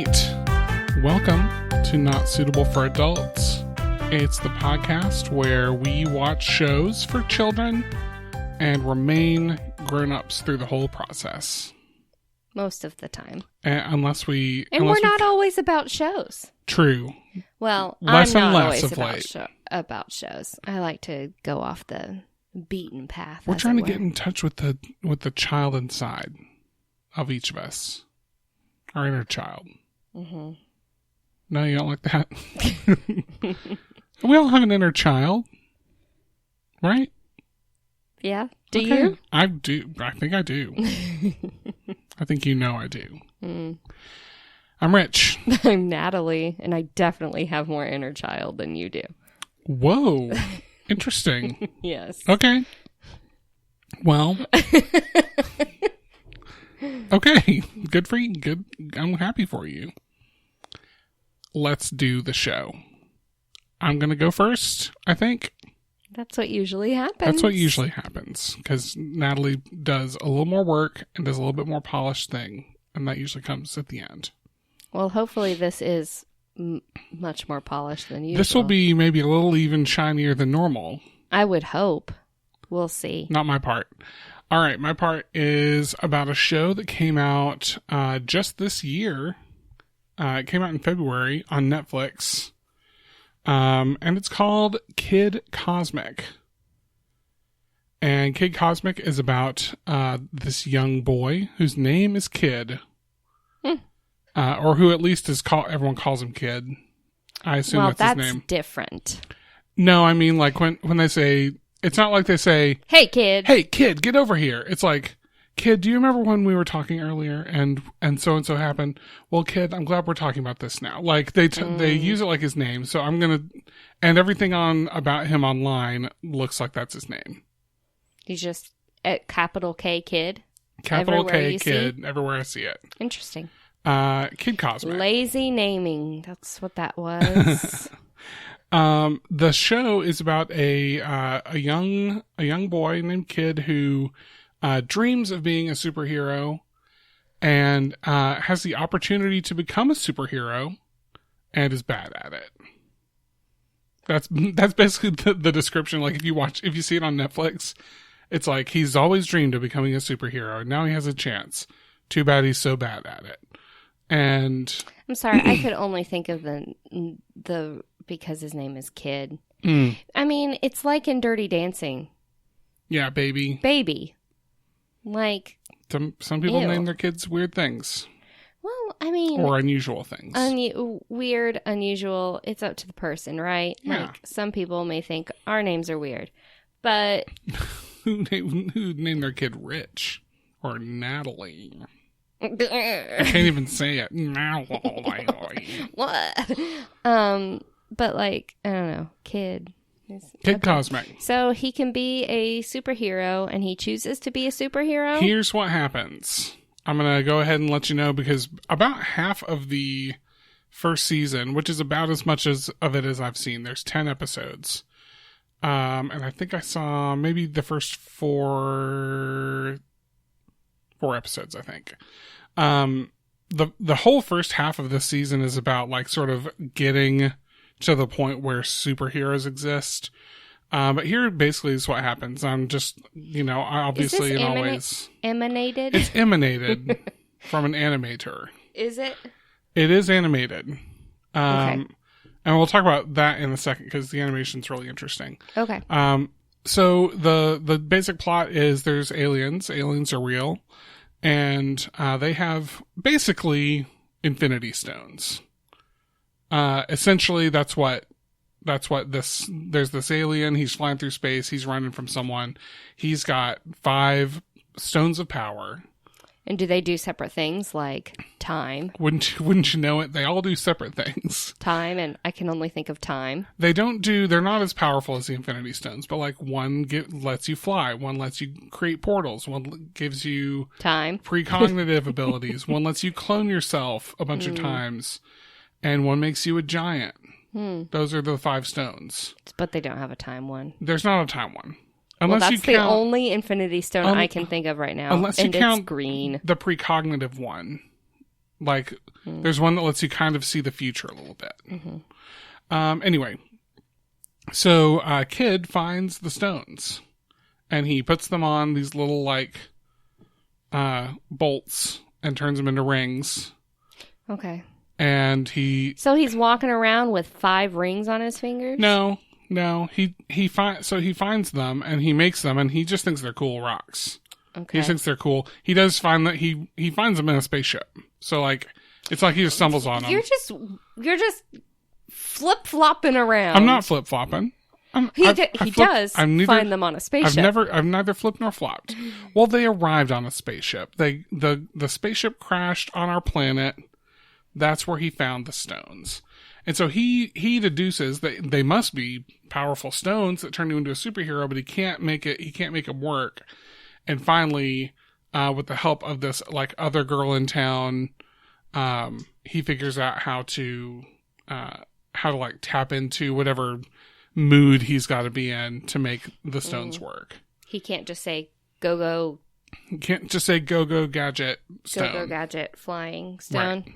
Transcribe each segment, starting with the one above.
right. Welcome to Not Suitable for Adults. It's the podcast where we watch shows for children and remain grown-ups through the whole process. Most of the time. Unless we... And we're not always about shows. True. Well, less I'm and not less always about shows. I like to go off the beaten path. We're trying to get in touch with the child inside of each of us. Our inner child. Mm-hmm. No, you don't like that? We all have an inner child. Right? Yeah. Do you? I do. I think I do. I think you know I do. Mm. I'm Rich. I'm Natalie, and I definitely have more inner child than you do. Whoa. Interesting. Yes. Okay. Well. Okay. Good for you. Good. I'm happy for you. Let's do the show. I'm going to go first, I think. That's what usually happens. That's what usually happens, because Natalie does a little more work and does a little bit more polished thing, and that usually comes at the end. Well, hopefully this is much more polished than usual. This will be maybe a little even shinier than normal. I would hope. We'll see. Not my part. All right, my part is about a show that came out just this year. It came out in February on Netflix. And it's called Kid Cosmic. And Kid Cosmic is about this young boy whose name is Kid. Or who at least is everyone calls him Kid. I assume that's his name. Well, that's different. No, I mean, like when they say, it's not like they say, "Hey, Kid. Hey, Kid, get over here." It's like, "Kid, do you remember when we were talking earlier and so happened? Well, Kid, I'm glad we're talking about this now." Like they use it like his name. So I'm going to, and everything about him online looks like that's his name. He's just at capital K Kid. Capital K Kid, everywhere I see it. Interesting. Kid Cosmic. Lazy naming. That's what that was. The show is about a young boy named Kid who dreams of being a superhero and has the opportunity to become a superhero and is bad at it. That's basically the description. Like if you see it on Netflix, it's like he's always dreamed of becoming a superhero and now he has a chance. Too bad he's so bad at it. And I'm sorry, I could only think of the because his name is Kid. I mean, it's like in Dirty Dancing. Yeah, baby. Baby. Like some people name their kids weird things. Well, I mean, or unusual things. Weird, unusual. It's up to the person, right? Yeah. Like some people may think our names are weird, but who named their kid Rich or Natalie? I can't even say it. What? But like I don't know, Kid. Kid Cosmic. So he can be a superhero, and he chooses to be a superhero? Here's what happens. I'm going to go ahead and let you know, because about half of the first season, which is about as much of it as I've seen, there's 10 episodes. And I think I saw maybe the first four episodes, I think. The whole first half of this season is about like sort of getting to the point where superheroes exist. But here basically is what happens. I'm just, obviously and always. Emanated? It's emanated from an animator. Is it? It is animated. Okay. And we'll talk about that in a second because the animation's really interesting. Okay. So the basic plot is there's aliens. Aliens are real. And they have basically infinity stones. Essentially, there's this alien. He's flying through space. He's running from someone. He's got 5 stones of power. And do they do separate things like time? Wouldn't you know it? They all do separate things. Time, and I can only think of time. They're not as powerful as the Infinity Stones, but like one lets you fly, one lets you create portals, one gives you time, precognitive abilities, one lets you clone yourself a bunch of times, and one makes you a giant. Those are the 5 stones. But they don't have a time one. There's not a time one. Unless that's the only Infinity Stone I can think of right now. Unless you count it's green. the precognitive one. Like, there's one that lets you kind of see the future a little bit. Anyway, so Kid finds the stones, and he puts them on these little, like, bolts and turns them into rings. Okay. And he... So he's walking around with 5 rings on his fingers? No. He finds them, and he makes them, and he just thinks they're cool rocks. Okay. He thinks they're cool. He does find that he finds them in a spaceship. So, like, it's like he just stumbles on them. You're just flip-flopping around. I'm not flip-flopping. He does find them on a spaceship. I've neither flipped nor flopped. Well, they arrived on a spaceship. The spaceship crashed on our planet. That's where he found the stones. And so he deduces that they must be powerful stones that turn you into a superhero, but he can't make it work. And finally, with the help of this, like, other girl in town, he figures out how to like tap into whatever mood he's got to be in to make the stones work. He can't just say go. He can't just say go gadget stone. Go gadget flying stone. Right.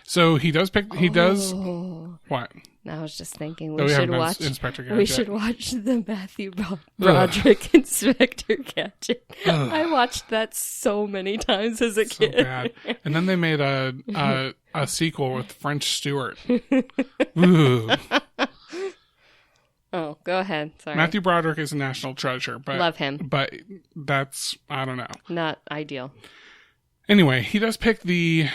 So he does pick. He does what? I was just thinking we should watch Inspector Gadget. We should watch the Matthew Broderick Inspector Gadget. I watched that so many times as a kid. Bad. And then they made a sequel with French Stewart. Ooh. Oh, go ahead. Sorry. Matthew Broderick is a national treasure, but love him. But that's, I don't know. Not ideal. Anyway, he does pick the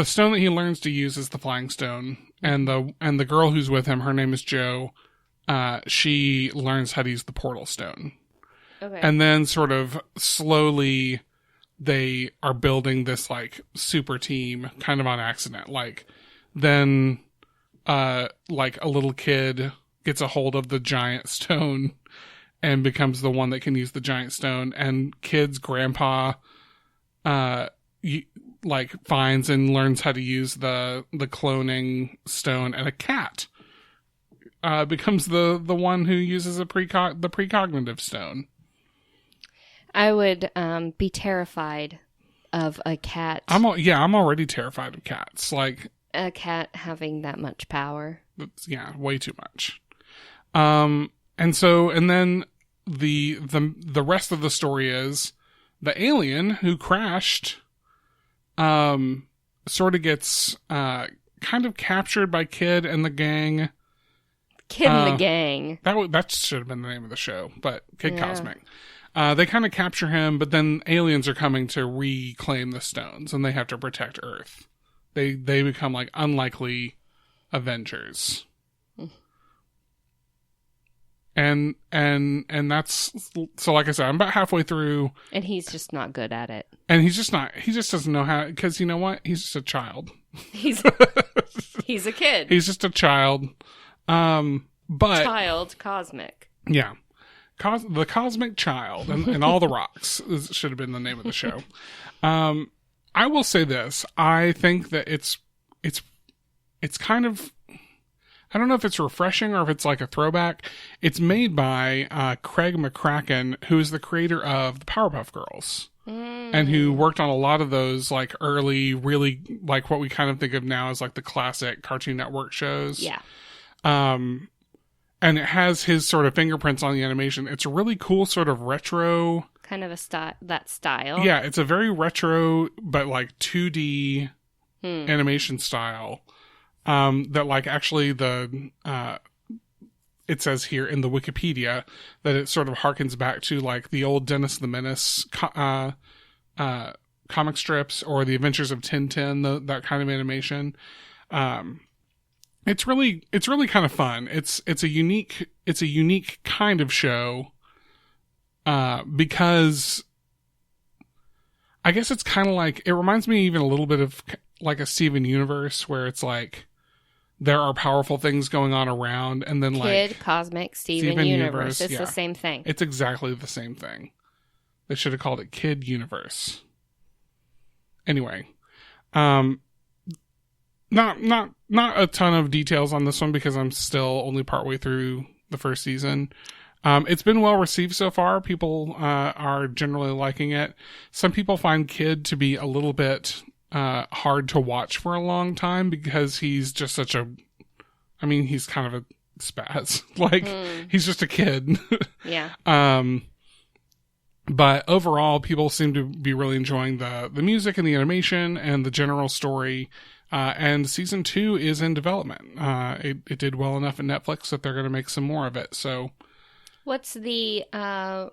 stone that he learns to use is the flying stone, and the girl who's with him, her name is Jo. She learns how to use the portal stone. Okay. And then sort of slowly they are building this, like, super team kind of on accident. Like, then like a little kid gets a hold of the giant stone and becomes the one that can use the giant stone, and Kid's grandpa finds and learns how to use the cloning stone, and a cat becomes the one who uses the precognitive stone. I would be terrified of a cat. I'm already terrified of cats. Like, a cat having that much power. Yeah, way too much. And then the rest of the story is the alien who crashed sort of gets kind of captured by Kid and the gang. Kid and the gang. That should have been the name of the show, but Kid Cosmic. They kind of capture him, but then aliens are coming to reclaim the stones, and they have to protect Earth. They become, like, unlikely Avengers. And that's, so like I said, I'm about halfway through. And he's just not good at it. And he just doesn't know how, because you know what? He's just a child. He's a kid. He's just a child. But Child Cosmic. Yeah. The Cosmic Child and all the rocks should have been the name of the show. I will say this. I think that it's kind of, I don't know if it's refreshing or if it's like a throwback. It's made by Craig McCracken, who is the creator of the Powerpuff Girls. And who worked on a lot of those, like, early, really, like, what we kind of think of now as, like, the classic Cartoon Network shows. Yeah. And it has his sort of fingerprints on the animation. It's a really cool sort of retro... kind of that style. Yeah, it's a very retro, but, like, 2D animation style. That, like, actually it says here in the Wikipedia that it sort of harkens back to, like, the old Dennis the Menace comic strips, or the Adventures of Tintin, that kind of animation. It's really kind of fun. It's a unique kind of show, because I guess it's kind of like, it reminds me even a little bit of like a Steven Universe, where it's like there are powerful things going on around, and then Kid, Cosmic, Steven Universe. It's the same thing. It's exactly the same thing. They should have called it Kid Universe. Anyway, not a ton of details on this one because I'm still only partway through the first season. It's been well received so far. People are generally liking it. Some people find Kid to be a little bit hard to watch for a long time because he's just he's kind of a spaz. Like, he's just a kid. Yeah. But overall, people seem to be really enjoying the music and the animation and the general story. And season 2 is in development. It did well enough at Netflix that they're going to make some more of it. So, what's the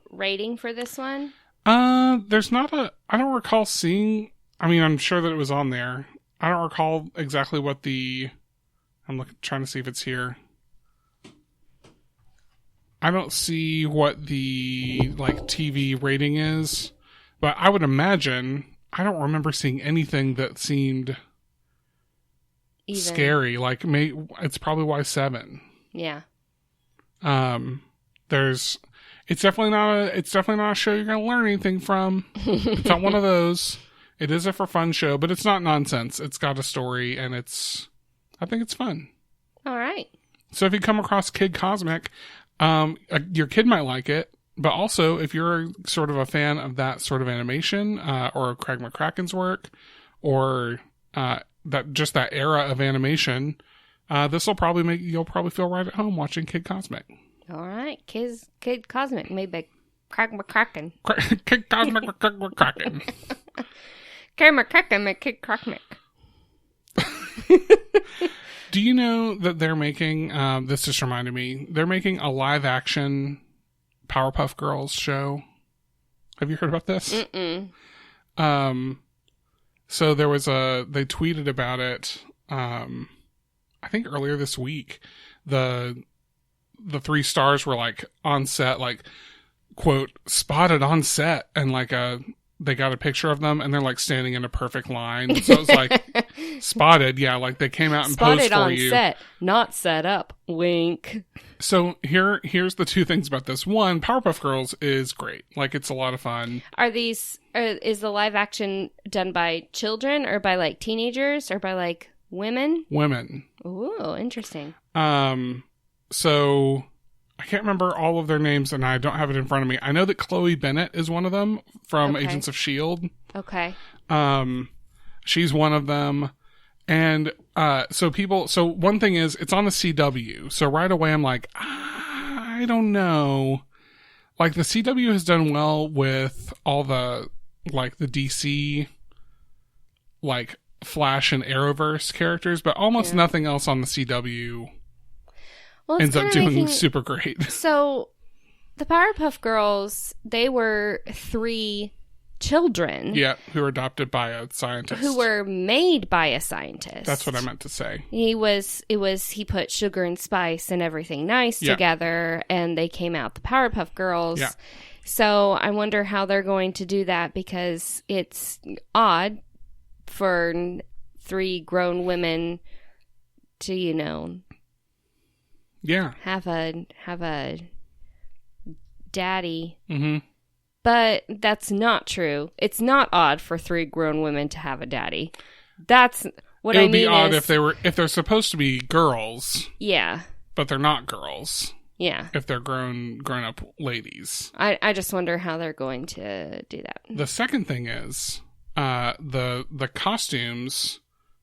rating for this one? There's not I don't recall seeing. I mean, I'm sure that it was on there. I don't recall exactly what I'm trying to see if it's here. I don't see what the TV rating is, but I would imagine I don't remember seeing anything that seemed scary. Like, it's probably Y7. Yeah. It's definitely not a show you're going to learn anything from. It's not one of those. It is a for fun show, but it's not nonsense. It's got a story, and I think it's fun. All right. So if you come across Kid Cosmic, your kid might like it, but also if you're sort of a fan of that sort of animation, or Craig McCracken's work, or that era of animation, this will probably you'll probably feel right at home watching Kid Cosmic. All right, Kid Cosmic, made by Craig McCracken. Kid Cosmic, Craig McCracken. Craig McCracken, my Kid Cosmic. Do you know that they're making, this just reminded me, they're making a live action Powerpuff Girls show? Have you heard about this? Mm-mm. So they tweeted about it, I think earlier this week. The 3 stars were on set, quote, spotted on set, and they got a picture of them and they're standing in a perfect line. So it's spotted. Yeah. They came out and spotted posed for on you. set, not set up. Wink. So here's the 2 things about this. One, Powerpuff Girls is great. It's a lot of fun. is the live action done by children or by teenagers or by women? Women. Ooh, interesting. So I can't remember all of their names and I don't have it in front of me. I know that Chloe Bennett is one of them from Agents of S.H.I.E.L.D. Okay. She's one of them. And so one thing is, it's on the CW. So right away I'm I don't know. The CW has done well with all the the DC Flash and Arrowverse characters, but almost nothing else on the CW ends up doing super great. So the Powerpuff Girls, they were 3 children. Yeah, who were adopted by a scientist. Who were made by a scientist. That's what I meant to say. He put sugar and spice and everything nice together, and they came out the Powerpuff Girls. Yeah. So I wonder how they're going to do that, because it's odd for 3 grown women to, have a daddy. Mm-hmm. But that's not true. It's not odd for 3 grown women to have a daddy. That's what I mean. It would be odd if they're supposed to be girls. Yeah. But they're not girls. Yeah. If they're grown up ladies. I just wonder how they're going to do that. The second thing is the costumes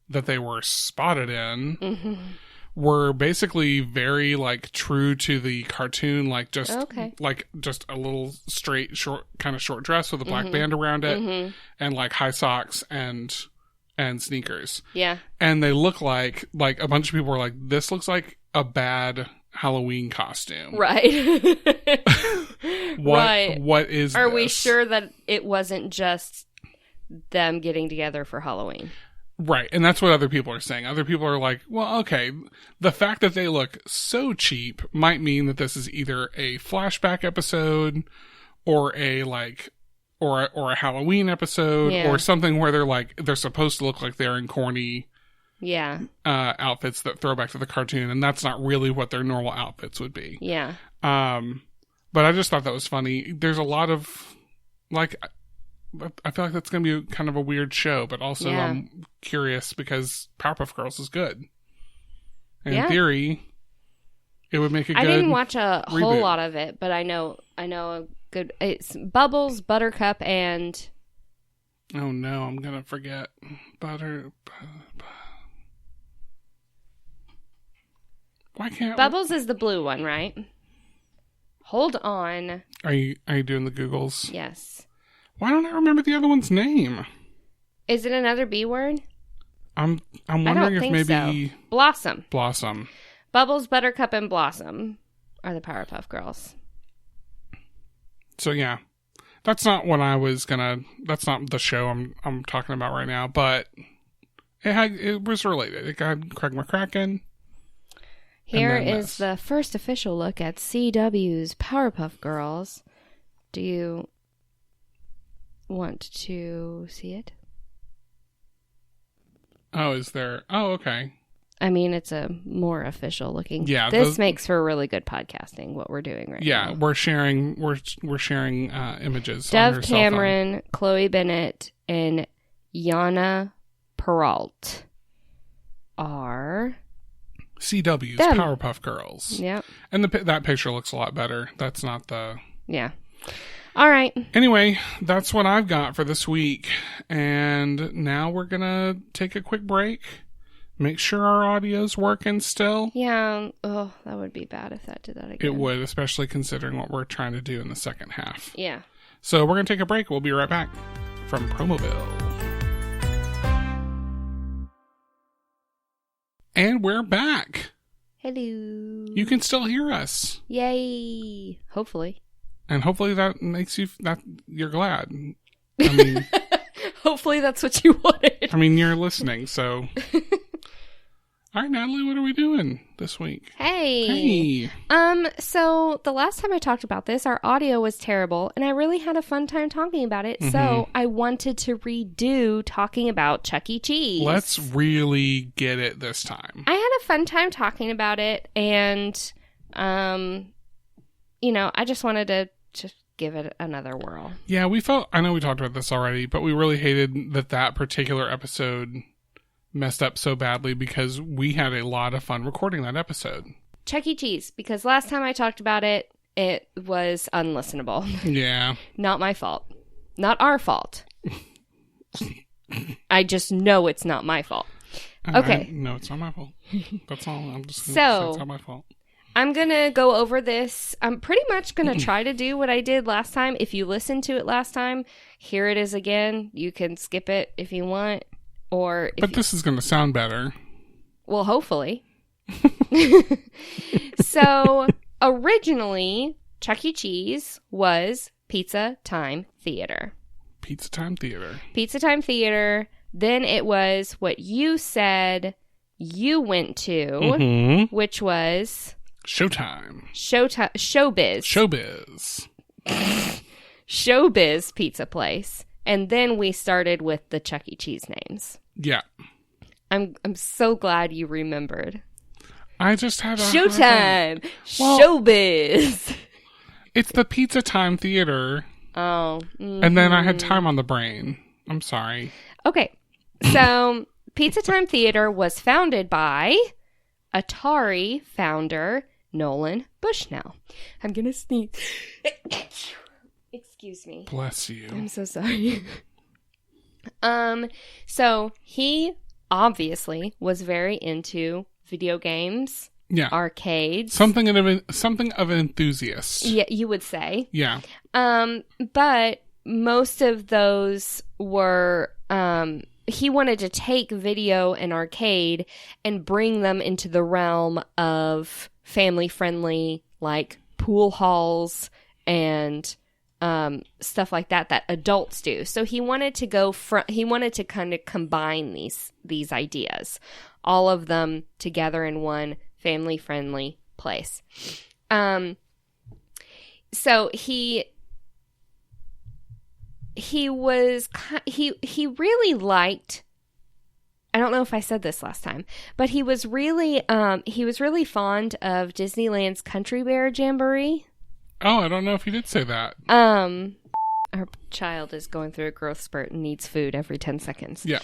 that they were spotted in. Mm-hmm. Were basically very true to the cartoon, just a little straight, short dress with a black band around it, and high socks and sneakers. Yeah, and they look like a bunch of people were this looks like a bad Halloween costume, right? What is? Are we sure that it wasn't just them getting together for Halloween? Right, and that's what other people are saying. Other people are well, okay, the fact that they look so cheap might mean that this is either a flashback episode or a or a Halloween episode or something where they're supposed to look like they're in corny outfits that throw back to the cartoon, and that's not really what their normal outfits would be. Yeah. But I just thought that was funny. There's a lot of I feel like that's going to be kind of a weird show, but also I'm curious because Powerpuff Girls is good. And in theory, it would make a good I didn't watch a whole lot of it, but I know a good... It's Bubbles, Buttercup, and... Oh no, I'm gonna forget. Butter. Why can't Bubbles is the blue one, right? Hold on. Are you doing the Googles? Yes. Why don't I remember the other one's name? Is it another B word? I'm wondering if maybe so. Blossom. Blossom. Bubbles, Buttercup, and Blossom are the Powerpuff Girls. So yeah. That's not what that's not the show I'm talking about right now, but it was related. It got Craig McCracken. Here is the first official look at CW's Powerpuff Girls. Do you want to see it? Oh, is there? Oh, okay. I mean, it's a more official looking. Yeah, this makes for really good podcasting. What we're doing right now. Yeah, we're sharing images. Dove Cameron, Chloe Bennett, and Yana Peralt are CW's Powerpuff Girls. Yeah, and that picture looks a lot better. That's not the. Yeah. All right. Anyway, that's what I've got for this week, and now we're gonna take a quick break. Make sure our audio's working still. Yeah. Oh, that would be bad if that did that again. It would, especially considering what we're trying to do in the second half. Yeah. So we're going to take a break. We'll be right back from Promoville. And we're back. Hello. You can still hear us. Yay. Hopefully. And hopefully that makes you're glad. I mean, hopefully that's what you wanted. I mean, you're listening, so. All right, Natalie, what are we doing this week? Hey. So the last time I talked about this, our audio was terrible, and I really had a fun time talking about it. Mm-hmm. So I wanted to redo talking about Chuck E. Cheese. Let's really get it this time. I had a fun time talking about it, and, I just wanted to just give it another whirl. Yeah, I know we talked about this already, but we really hated that particular episode messed up so badly because we had a lot of fun recording that episode. Chuck E. Cheese, because last time I talked about it, it was unlistenable. Yeah. Not my fault. Not our fault. I just know it's not my fault. Okay. No, it's not my fault. That's all. I'm just going to say it's not my fault. I'm going to go over this. I'm pretty much going to try to do what I did last time. If you listened to it last time, here it is again. You can skip it if you want. This is going to sound better. Well, hopefully. So, originally, Chuck E. Cheese was Pizza Time Theater. Pizza Time Theater. Pizza Time Theater. Then it was what you said you went to, which was... Showtime. Showbiz. Showbiz Pizza Place. And then we started with the Chuck E. Cheese names. Yeah. I'm so glad you remembered. I just had a Showtime. Showbiz. It's the Pizza Time Theater. Oh. Mm-hmm. And then I had time on the brain. I'm sorry. Okay. So, Pizza Time Theater was founded by Atari founder Nolan Bushnell. I'm going to sneeze. Excuse me. Bless you. I'm so sorry. So he obviously was very into video games, arcades, something of an enthusiast. Yeah, you would say. Yeah. But most of those were he wanted to take video and arcade and bring them into the realm of family friendly, like pool halls and stuff like that adults do. So he wanted to he wanted to kind of combine these ideas, all of them together in one family friendly place. So he really liked, I don't know if I said this last time, but he was really fond of Disneyland's Country Bear Jamboree. Oh, I don't know if you did say that. Our child is going through a growth spurt and needs food every 10 seconds. Yeah.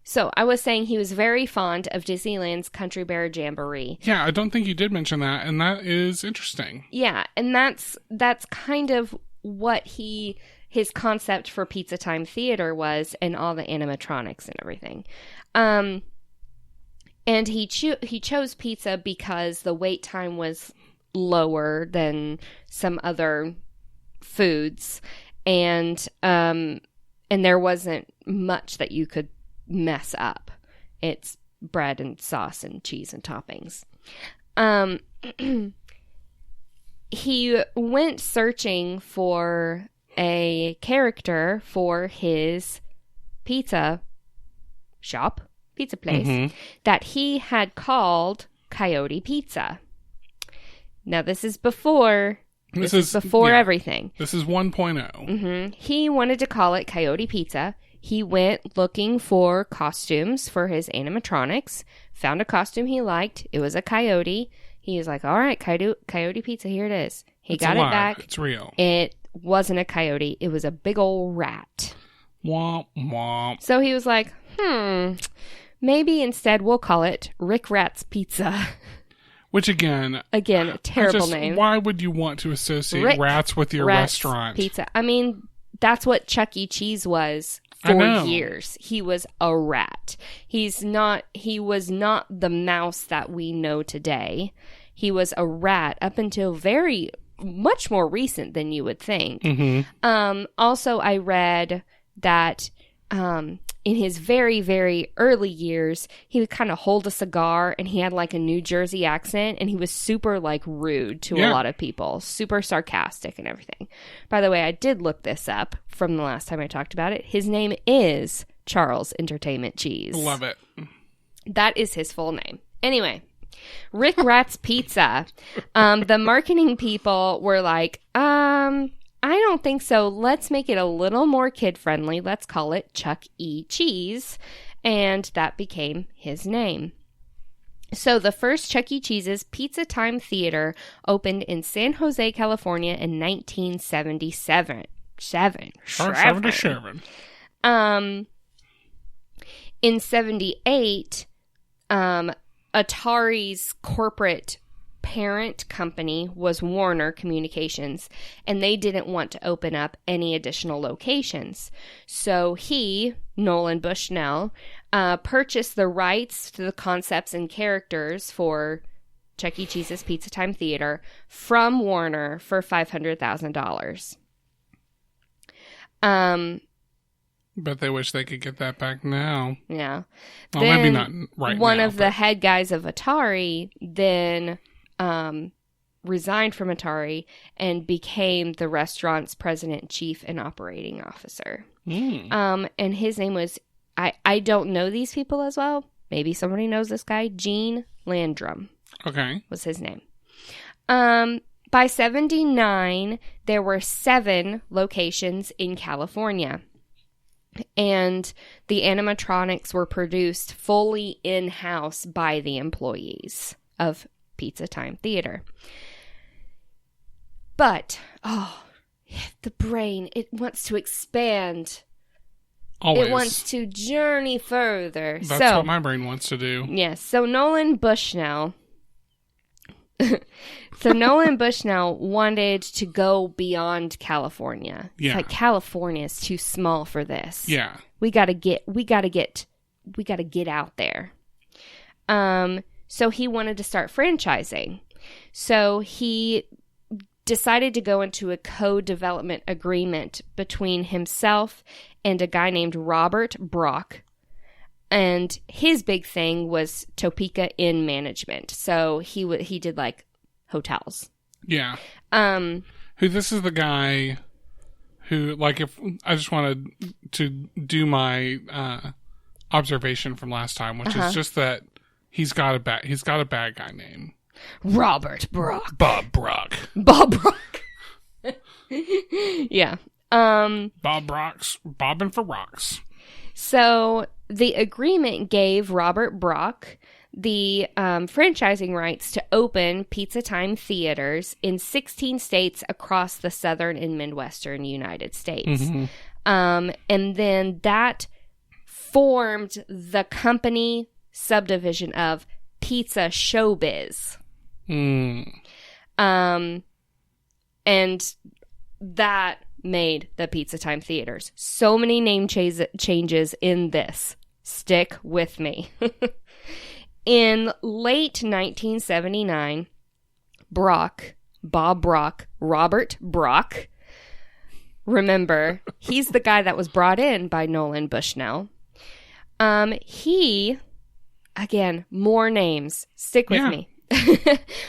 So I was saying he was very fond of Disneyland's Country Bear Jamboree. Yeah, I don't think you did mention that, and that is interesting. Yeah, and that's kind of what he his concept for Pizza Time Theater was, and all the animatronics and everything. And he chose pizza because the wait time was lower than some other foods, and there wasn't much that you could mess up. It's bread and sauce and cheese and toppings. He went searching for a character for his pizza place, that he had called Coyote Pizza. Now, this is before everything. This is 1.0. He wanted to call it Coyote Pizza. He went looking for costumes for his animatronics, found a costume he liked. It was a coyote. He was like, all right, Coyote Pizza, here it is. He got it back. It's real. It wasn't a coyote. It was a big old rat. Womp, womp. So he was like, maybe instead we'll call it Rick Rat's Pizza. Which again, a terrible name. Why would you want to associate rats with your restaurant? Pizza. I mean, that's what Chuck E. Cheese was for years. He was a rat. He was not the mouse that we know today. He was a rat up until very much more recent than you would think. Also, I read that in his very, very early years, he would kind of hold a cigar, and he had like a New Jersey accent, and he was super like rude to a lot of people, super sarcastic and everything. By the way, I did look this up from the last time I talked about it. His name is Charles Entertainment Cheese. Love it. That is his full name. Anyway, Rick Rat's Pizza. The marketing people were like, I don't think so. Let's make it a little more kid-friendly. Let's call it Chuck E. Cheese. And that became his name. So the first Chuck E. Cheese's Pizza Time Theater opened in San Jose, California in 1977. In 78, Atari's corporate parent company was Warner Communications, and they didn't want to open up any additional locations. So Nolan Bushnell, purchased the rights to the concepts and characters for Chuck E. Cheese's Pizza Time Theater from Warner for $500,000. But they wish they could get that back now. Yeah. Well, maybe not right now. One of the head guys of Atari then resigned from Atari and became the restaurant's president, chief, and operating officer. And his name was, I don't know these people as well. Maybe somebody knows this guy. Gene Landrum. Okay. Was his name. By 79, there were 7 locations in California. And the animatronics were produced fully in-house by the employees of Pizza Time Theater. But, the brain, it wants to expand. Always. It wants to journey further. That's what my brain wants to do. Yes. So Nolan Bushnell wanted to go beyond California. Yeah. It's like California is too small for this. Yeah. We gotta get out there. So he wanted to start franchising. So he decided to go into a co-development agreement between himself and a guy named Robert Brock. And his big thing was Topeka Inn management. So he did like hotels. Yeah. This is the guy who, like, if I just wanted to do my observation from last time, which is just that he's got a bad guy name. Robert Brock. Bob Brock. Yeah. Bob Brock's bobbing for rocks. So the agreement gave Robert Brock the franchising rights to open Pizza Time theaters in 16 states across the southern and midwestern United States. And then that formed the company subdivision of Pizza Showbiz. And that made the Pizza Time theaters. So many name changes in this. Stick with me. In late 1979, Bob Brock, Robert Brock, remember, he's the guy that was brought in by Nolan Bushnell. He, again, more names. Stick with me.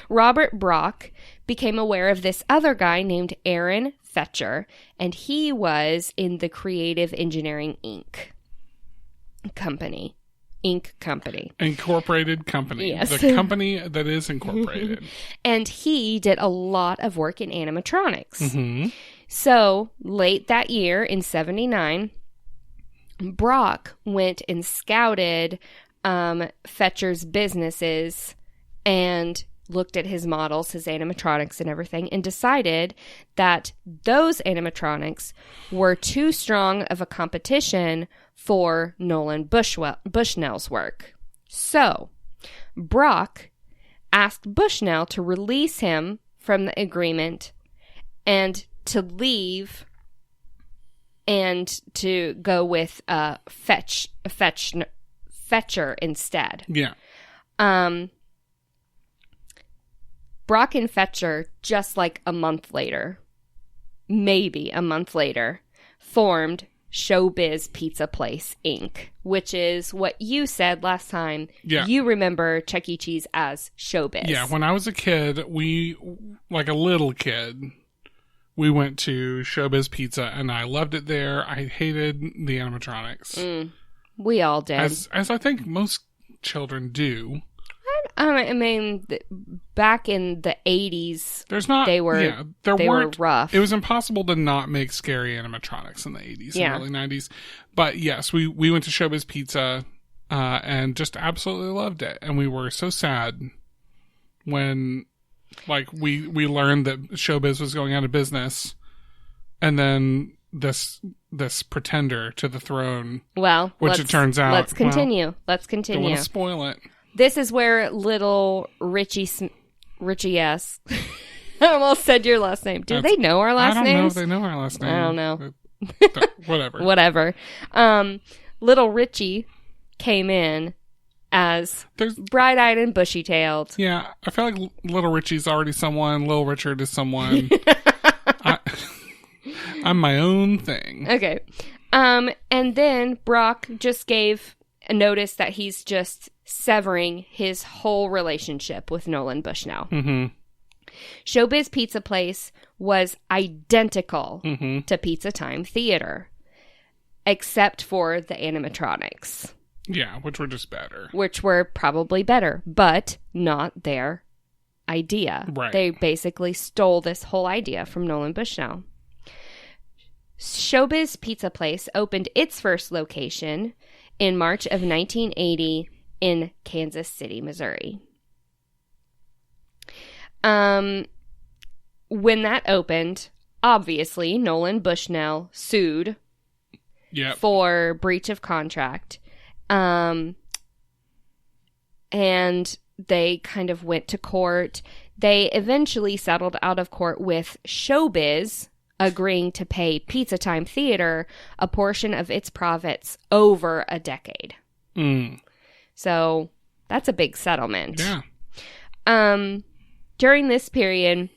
Robert Brock became aware of this other guy named Aaron Fetcher, and he was in the Creative Engineering Company. Incorporated company. Yes. The company that is incorporated. And he did a lot of work in animatronics. Mm-hmm. So, late that year in 79, Brock went and scouted Fetcher's businesses and looked at his models, his animatronics and everything, and decided that those animatronics were too strong of a competition for Nolan Bushnell's work. So, Brock asked Bushnell to release him from the agreement and to leave and to go with Fetcher instead. Yeah. Brock and Fetcher, just like maybe a month later, formed Showbiz Pizza Place, Inc., which is what you said last time. Yeah. You remember Chuck E. Cheese as Showbiz. Yeah, when I was a kid, like a little kid, we went to Showbiz Pizza, and I loved it there. I hated the animatronics. We all did. As I think most children do. I mean, back in the 80s, they were rough. It was impossible to not make scary animatronics in the 80s and early 90s. But yes, we went to Showbiz Pizza and just absolutely loved it. And we were so sad when we learned that Showbiz was going out of business. And then this pretender to the throne. Well, which it turns out. Let's continue. Don't want to spoil it. This is where little Richie S. I almost said your last name. Do they know our last names? I don't know if they know our last name. I don't know. Whatever. Little Richie came in as bright-eyed and bushy-tailed. Yeah, I feel like Little Richie's already someone. Little Richard is someone. I'm my own thing. Okay. And then Brock just gave a notice that he's just severing his whole relationship with Nolan Bushnell. Mm-hmm. Showbiz Pizza Place was identical mm-hmm. to Pizza Time Theater, except for the animatronics. Yeah, which were just better. Which were probably better, but not their idea. Right. They basically stole this whole idea from Nolan Bushnell. Showbiz Pizza Place opened its first location in March of 1980 in Kansas City, Missouri. When that opened, obviously, Nolan Bushnell sued for breach of contract. And they kind of went to court. They eventually settled out of court with Showbiz agreeing to pay Pizza Time Theater a portion of its profits over a decade. So that's a big settlement. Yeah. During this period,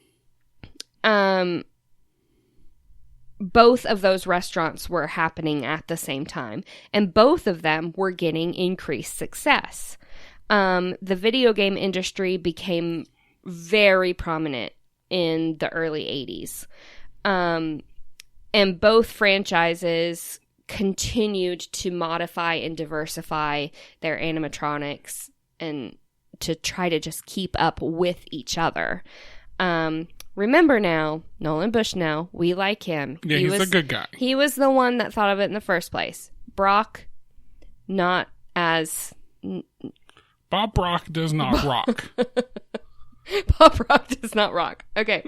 both of those restaurants were happening at the same time, and both of them were getting increased success. The video game industry became very prominent in the early 80s. And both franchises continued to modify and diversify their animatronics and to try to just keep up with each other. Remember now, Nolan Bushnell, we like him. Yeah, he's a good guy. He was the one that thought of it in the first place. Brock, not as... Bob Brock does not rock. Bob Brock does not rock. Okay.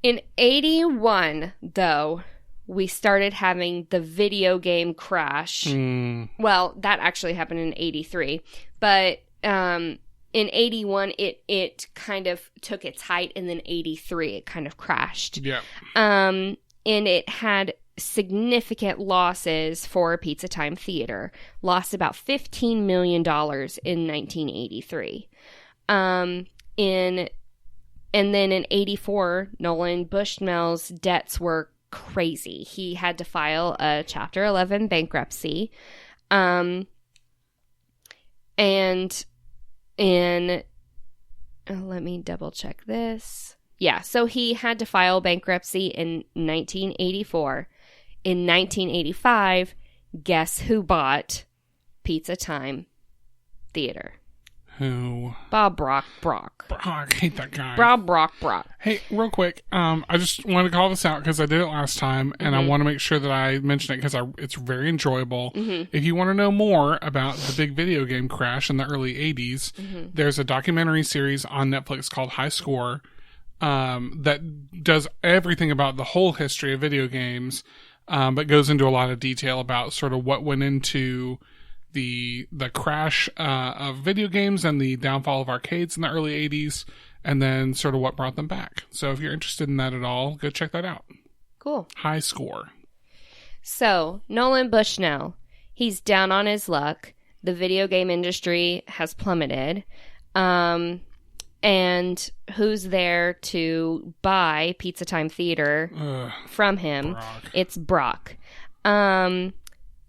In 81, though, we started having the video game crash. Well, that actually happened in 83. But in 81, it kind of took its height, and then 83, it kind of crashed. Yeah. And it had significant losses for Pizza Time Theater. Lost about $15 million in 1983. And then in 84, Nolan Bushnell's debts were crazy. He had to file a Chapter 11 bankruptcy. And let me double check this. Yeah, so he had to file bankruptcy in 1984. In 1985, guess who bought Pizza Time Theater? Who? Bob Brock. I hate that guy. Bob Brock. Hey, real quick, I just want to call this out because I did it last time, and I want to make sure that I mention it because it's very enjoyable. If you want to know more about the big video game crash in the early 80s, there's a documentary series on Netflix called High Score that does everything about the whole history of video games, but goes into a lot of detail about sort of what went into the crash of video games and the downfall of arcades in the early 80s, and then sort of what brought them back. So if you're interested in that at all, go check that out. Cool. High Score. So, Nolan Bushnell, he's down on his luck. The video game industry has plummeted. And who's there to buy Pizza Time Theater from him? Brock. It's Brock.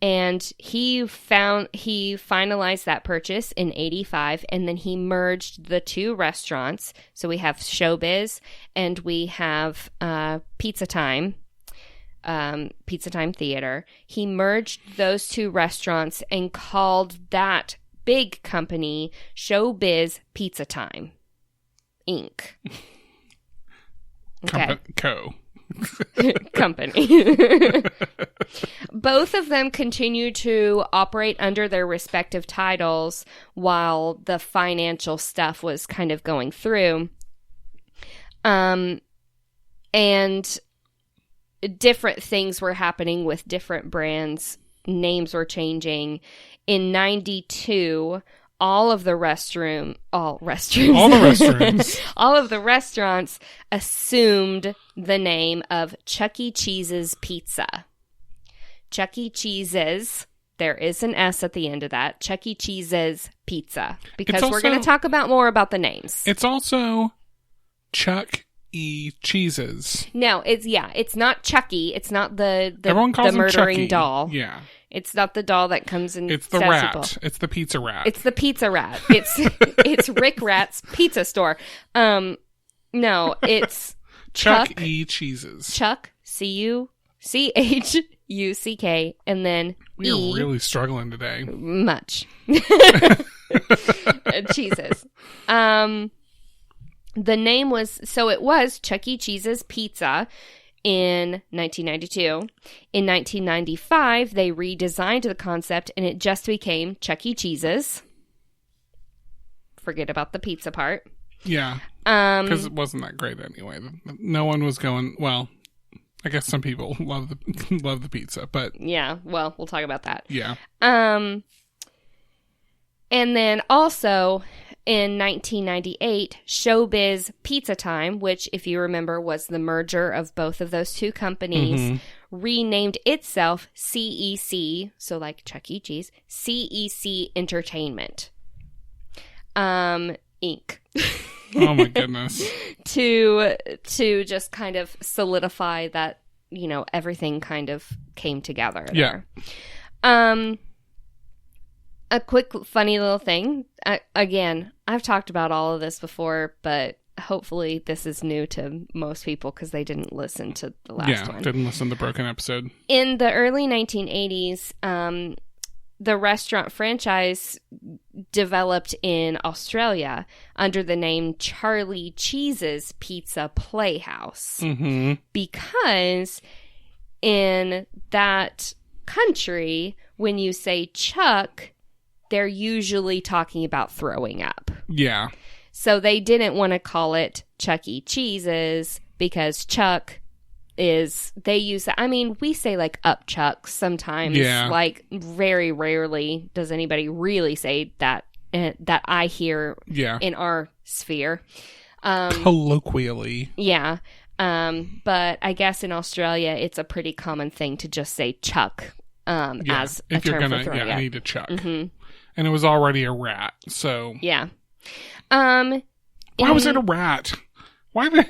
And he finalized that purchase in 85, and then he merged the two restaurants. So we have Showbiz and we have Pizza Time Theater. He merged those two restaurants and called that big company Showbiz Pizza Time Inc. Okay. Company. Both of them continue to operate under their respective titles while the financial stuff was kind of going through. And different things were happening with different brands. Names were changing. In 92, all of the restrooms assumed the name of Chuck E. Cheese's Pizza. Chuck E. Cheese's, there is an S at the end of that, Chuck E. Cheese's Pizza. Because we're going to talk more about the names. It's also Chuck E. Cheese's. No, it's not Chucky. It's not the murdering Chucky. doll. Yeah. It's not the doll that comes in. It's the rat. People. It's the pizza rat. It's the pizza rat. It's Rick Rat's pizza store. No, it's Chuck E. Cheese's. Chuck, Chuchuck, and then we are really struggling today. Much. Cheese's. The name was Chuck E. Cheese's Pizza in 1992. In 1995, they redesigned the concept and it just became Chuck E. Cheese's. Forget about the pizza part. Yeah. Because it wasn't that great anyway. No one was going, well, I guess some people love the pizza, but yeah, well, we'll talk about that. Yeah. And then also in 1998, Showbiz Pizza Time, which, if you remember, was the merger of both of those two companies, renamed itself CEC, so like Chuck E. Cheese, CEC Entertainment, Inc. Oh my goodness. to just kind of solidify that, everything kind of came together there. Yeah. A quick, funny little thing. Again, I've talked about all of this before, but hopefully this is new to most people because they didn't listen to the last one. Yeah, didn't listen to the Broken episode. In the early 1980s, the restaurant franchise developed in Australia under the name Charlie Cheese's Pizza Playhouse. Mm-hmm. Because in that country, when you say Chuck, they're usually talking about throwing up. Yeah. So they didn't want to call it Chuck E. Cheese's because Chuck is, they use, we say like upchucks sometimes. Yeah. Like very rarely does anybody really say that that I hear in our sphere. Colloquially. Yeah. But I guess in Australia, it's a pretty common thing to just say chuck as a term for throwing it. I need a chuck. Mm-hmm. And it was already a rat, so... Yeah. Why was it a rat? Why did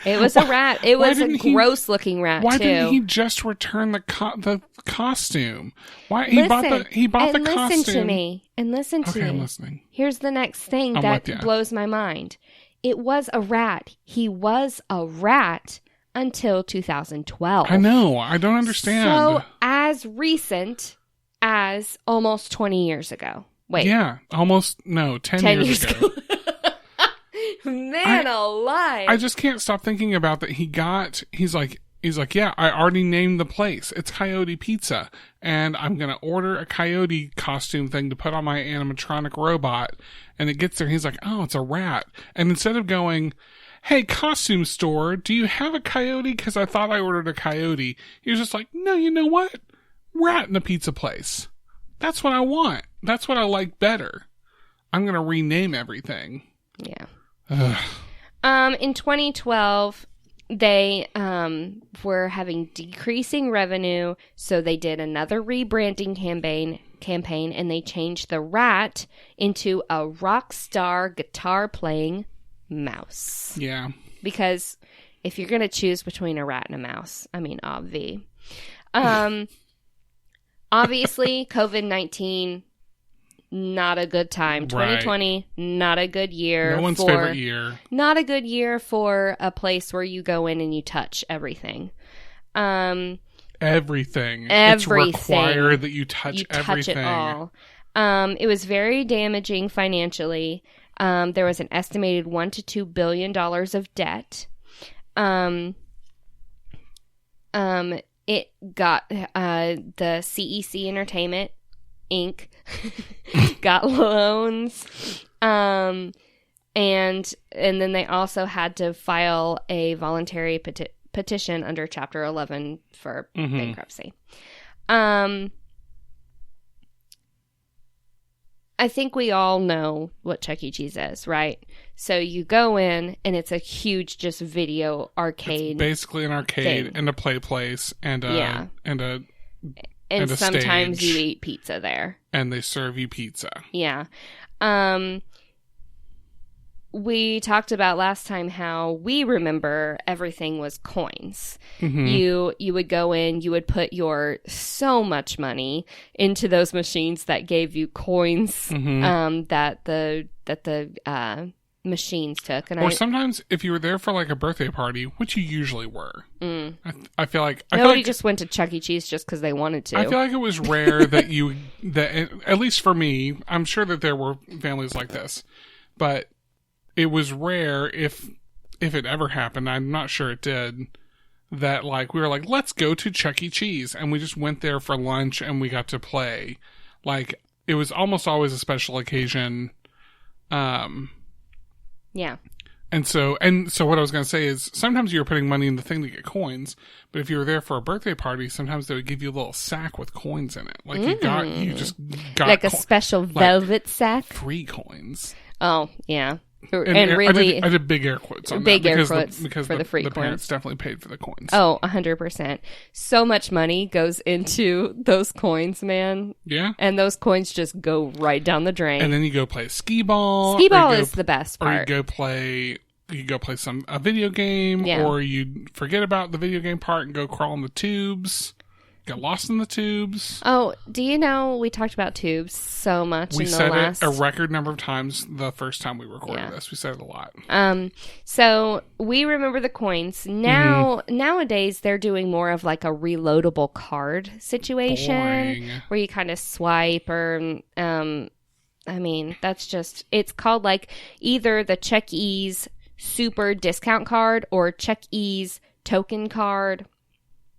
it was a rat. It was a gross-looking rat, why too. Why didn't he just return the costume? Why he bought the costume? Listen to me. And listen to me. Okay, I'm listening. Here's the next thing that blows my mind. It was a rat. He was a rat until 2012. I know. I don't understand. So as recent as almost 20 years ago. Wait. Yeah. 10 years ago. Man alive. I just can't stop thinking about that. He's like, yeah, I already named the place. It's Coyote Pizza. And I'm going to order a coyote costume thing to put on my animatronic robot. And it gets there. He's like, oh, it's a rat. And instead of going, hey, costume store, do you have a coyote? Because I thought I ordered a coyote. He was just like, no, you know what? Rat in a pizza place. That's what I want. That's what I like better. I'm going to rename everything. Yeah. In 2012, they were having decreasing revenue, so they did another rebranding campaign, and they changed the rat into a rock star guitar-playing mouse. Yeah. Because if you're going to choose between a rat and a mouse, I mean, obviously, COVID-19... not a good time. 2020, not a good year. No one's favorite year. Not a good year for a place where you go in and you touch everything. Everything. It's required that you touch everything. Touch it all. It was very damaging financially. There was an estimated $1 to $2 billion of debt. It got the CEC Entertainment Inc. got loans, and then they also had to file a voluntary petition under Chapter 11 for bankruptcy. I think we all know what Chuck E. Cheese is, right? So you go in, and it's a huge just video arcade. It's basically an arcade and a play place and and sometimes you eat pizza there. And they serve you pizza. Yeah. We talked about last time how we remember everything was coins. Mm-hmm. You would go in, you would put your so much money into those machines that gave you coins that the machines took. And sometimes if you were there for like a birthday party, which you usually were, I feel like nobody just went to Chuck E. Cheese just because they wanted to. I feel like it was rare that at least for me, I'm sure that there were families like this, but it was rare if it ever happened. I'm not sure it did. That like we were like, let's go to Chuck E. Cheese, and we just went there for lunch and we got to play. Like it was almost always a special occasion. Yeah. And so what I was going to say is sometimes you were putting money in the thing to get coins, but if you were there for a birthday party, sometimes they would give you a little sack with coins in it. Like you just got like a special velvet sack? Free coins. Oh, yeah. And really, I did big air quotes on big that air quotes because for the free the coins. Parents definitely paid for the coins. Oh, 100%. So much money goes into those coins, man. Yeah. And those coins just go right down the drain. And then you go play skee ball. Skee ball is the best part. Or you go play a video game, or you forget about the video game part and go crawl in the tubes. Get lost in the tubes. Oh, do you know we talked about tubes so much in the last... We said it a record number of times the first time we recorded this. We said it a lot. So we remember the coins. Nowadays, they're doing more of like a reloadable card situation where you kind of swipe or... I mean, that's just... It's called like either the Chuck E's Super Discount Card or Chuck E's Token Card.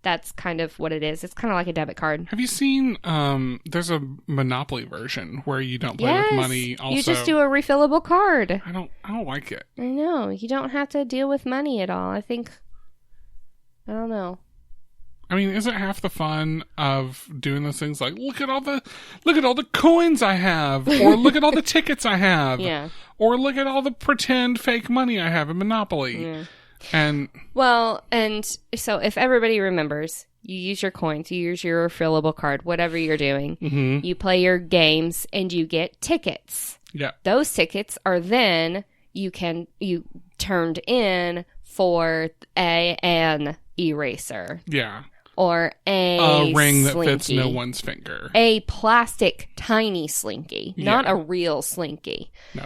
That's kind of what it is. It's kind of like a debit card. Have you seen, there's a Monopoly version where you don't play with money also. You just do a refillable card. I don't like it. I know. You don't have to deal with money at all. I don't know. I mean, isn't half the fun of doing those things like, look at all the coins I have, or look at all the tickets I have, or look at all the pretend fake money I have in Monopoly. Yeah. And so if everybody remembers, you use your coins, you use your refillable card, whatever you're doing, you play your games, and you get tickets. Yeah. Those tickets are then you turned in for an eraser. Yeah. Or a ring that slinky. fits no one's finger. A plastic tiny slinky, not a real slinky. No.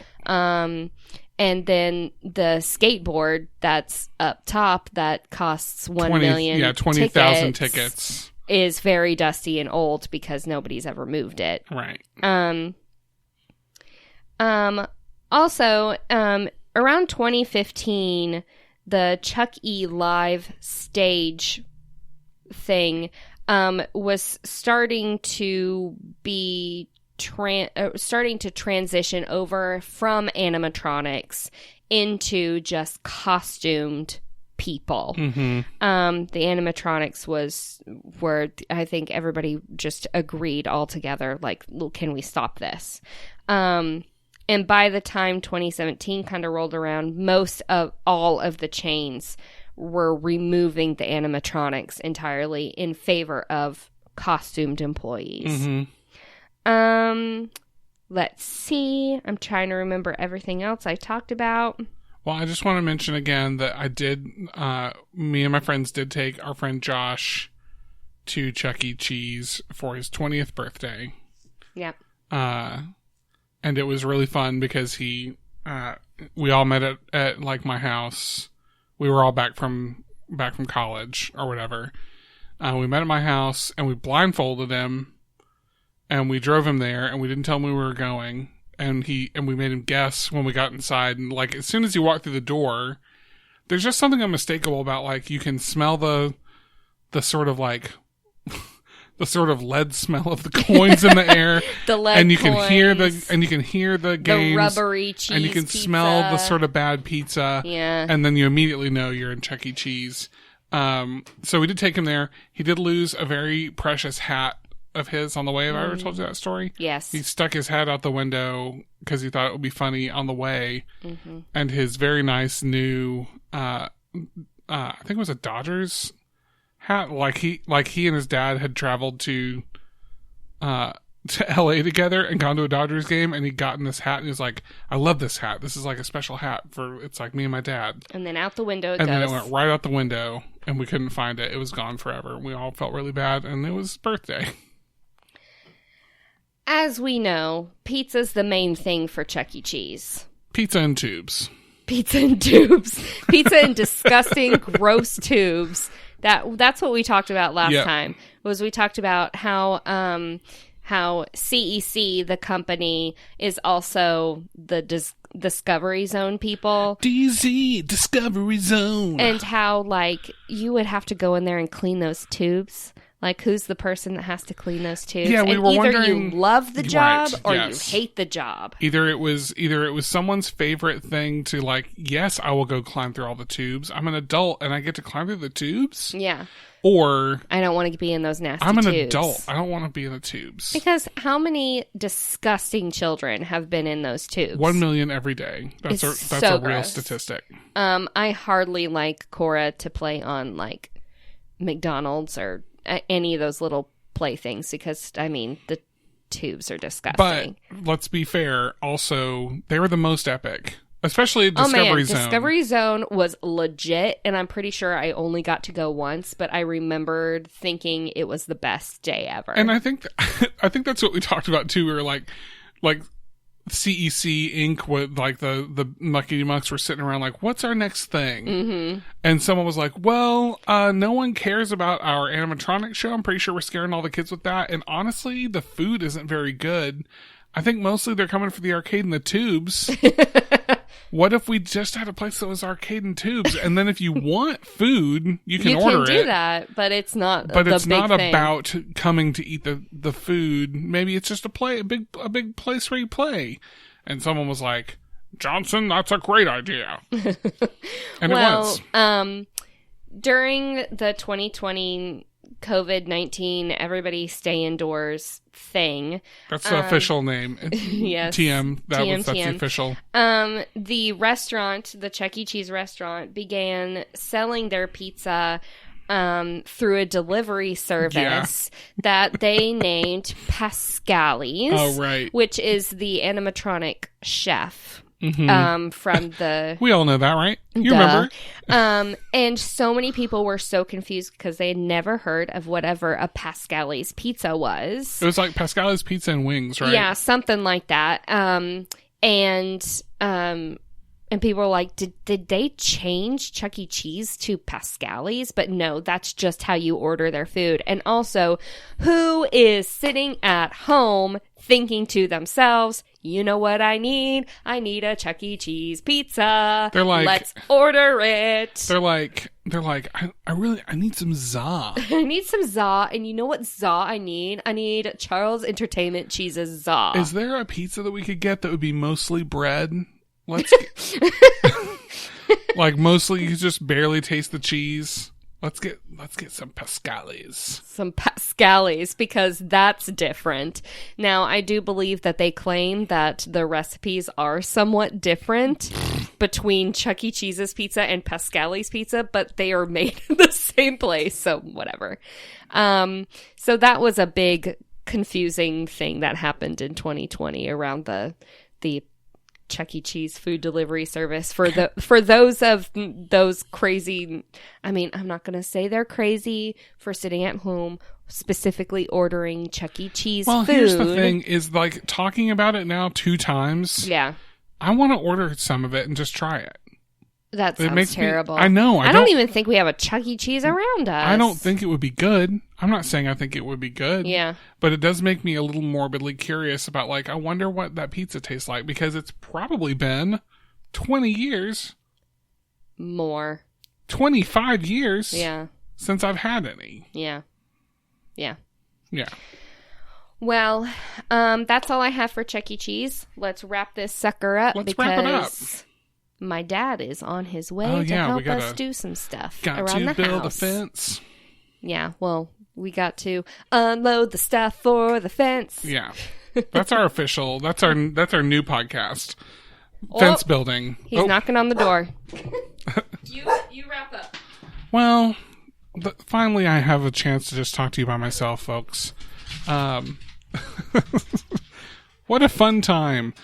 And then the skateboard that's up top that costs 1 million. Yeah, 20,000 tickets. Is very dusty and old because nobody's ever moved it. Right. Also, around 2015, the Chuck E. Live stage thing was starting to be starting to transition over from animatronics into just costumed people. The animatronics were I think everybody just agreed all together, like, can we stop this? And by the time 2017 kind of rolled around, most of all of the chains were removing the animatronics entirely in favor of costumed employees. Let's see. I'm trying to remember everything else I talked about. Well, I just want to mention again that I did, me and my friends did take our friend Josh to Chuck E. Cheese for his 20th birthday. Yep. And it was really fun because we all met at like my house. We were all back from college or whatever. We met at my house and we blindfolded him and we drove him there and we didn't tell him we were going. And we made him guess when we got inside. And like, as soon as you walk through the door, there's just something unmistakable about, like, you can smell the sort of like, the sort of lead smell of the coins in the air. The lead and you coins. can hear the games. The rubbery cheese and you can pizza. smell the sort of bad pizza. Yeah. And then you immediately know you're in Chuck E. Cheese. So we did take him there. He did lose a very precious hat of his on the way. Have I ever told you that story? Yes. He stuck his head out the window because he thought it would be funny on the way. And his very nice new, I think it was a Dodgers hat. Like he and his dad had traveled to LA together and gone to a Dodgers game, and he'd gotten this hat and he was like, I love this hat. This is like a special hat it's like me and my dad. And then out the window and then it went right out the window and we couldn't find it. It was gone forever. We all felt really bad, and it was his birthday. As we know, pizza's the main thing for Chuck E. Cheese. Pizza in tubes. Pizza in tubes. Pizza in disgusting, gross tubes. That's what we talked about last time. Was we talked about how CEC, the company, is also the Discovery Zone people. DZ, Discovery Zone. And how, like, you would have to go in there and clean those tubes. Like, who's the person that has to clean those tubes? Yeah, we were wondering. Either you love the job or yes. you hate the job. Either it was someone's favorite thing to, like, yes, I will go climb through all the tubes. I'm an adult and I get to climb through the tubes. Yeah. Or I don't want to be in those nasty tubes. I'm an adult. I don't want to be in the tubes. Because how many disgusting children have been in those tubes? 1 million every day. That's a real statistic. I hardly like Cora to play on, like, McDonald's or any of those little playthings because, I mean, the tubes are disgusting. But let's be fair. Also, they were the most epic. Especially Discovery Zone. Discovery Zone was legit, and I'm pretty sure I only got to go once, but I remembered thinking it was the best day ever. And I think that's what we talked about too. We were like CEC Inc. with like the Mucky Mucks were sitting around like, what's our next thing? Mm-hmm. And someone was like, well, no one cares about our animatronic show. I'm pretty sure we're scaring all the kids with that. And honestly, the food isn't very good. I think mostly they're coming for the arcade and the tubes. What if we just had a place that was arcade and tubes, and then if you want food, you can order it. You can do that, but it's not. But it's not thing. about coming to eat the food. Maybe it's just a big place where you play. And someone was like, Johnson, that's a great idea. And it was. During the 2020 COVID-19, everybody stay indoors thing. That's the official name. Yes. That's the official. The restaurant, the Chuck E. Cheese restaurant, began selling their pizza through a delivery service that they named Pascali's. Oh, right. Which is the animatronic chef. From the... We all know that, right? You remember. And so many people were so confused because they had never heard of whatever a Pascali's pizza was. It was like Pascali's Pizza and Wings, right? Yeah, something like that. And people were like, did they change Chuck E. Cheese to Pascali's? But no, that's just how you order their food. And also, who is sitting at home thinking to themselves, you know what I need? I need a Chuck E. Cheese pizza. They're like, let's order it. They're like, I need some za. I need some za. And you know what za I need? I need Charles Entertainment Cheese's za. Is there a pizza that we could get that would be mostly bread? Like mostly you just barely taste the cheese. Let's get some Pascali's. Some Pascali's, because that's different. Now, I do believe that they claim that the recipes are somewhat different between Chuck E. Cheese's pizza and Pascali's pizza, but they are made in the same place, so whatever. So that was a big confusing thing that happened in 2020 around the Chuck E. Cheese food delivery service for those crazy. I mean, I'm not going to say they're crazy for sitting at home specifically ordering Chuck E. Cheese food. Well, here's the thing: is like talking about it now 2 times. Yeah, I want to order some of it and just try it. That sounds terrible. I know. I don't even think we have a Chuck E. Cheese around us. I don't think it would be good. I'm not saying I think it would be good. Yeah. But it does make me a little morbidly curious about, like, I wonder what that pizza tastes like, because it's probably been 20 years. More. 25 years. Yeah. Since I've had any. Yeah. Yeah. Yeah. Well, that's all I have for Chuck E. Cheese. Let's wrap this sucker up. Let's wrap it up. My dad is on his way to help us do some stuff around the house. Got to build a fence. Yeah, well, we got to unload the stuff for the fence. Yeah, that's our official. That's our new podcast. Fence building. He's knocking on the door. You wrap up. Well, finally, I have a chance to just talk to you by myself, folks. What a fun time.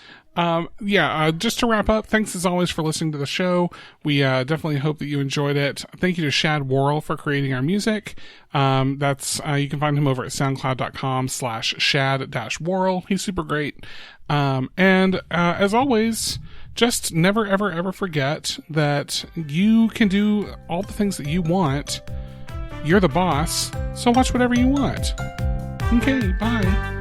Just to wrap up, thanks as always for listening to the show. We definitely hope that you enjoyed it. Thank you to Shad Warrell for creating our music. That's you can find him over at soundcloud.com/Shad-Warrell. He's super great. And as always, just never, ever, ever forget that you can do all the things that you want. You're the boss, so watch whatever you want. Okay, bye.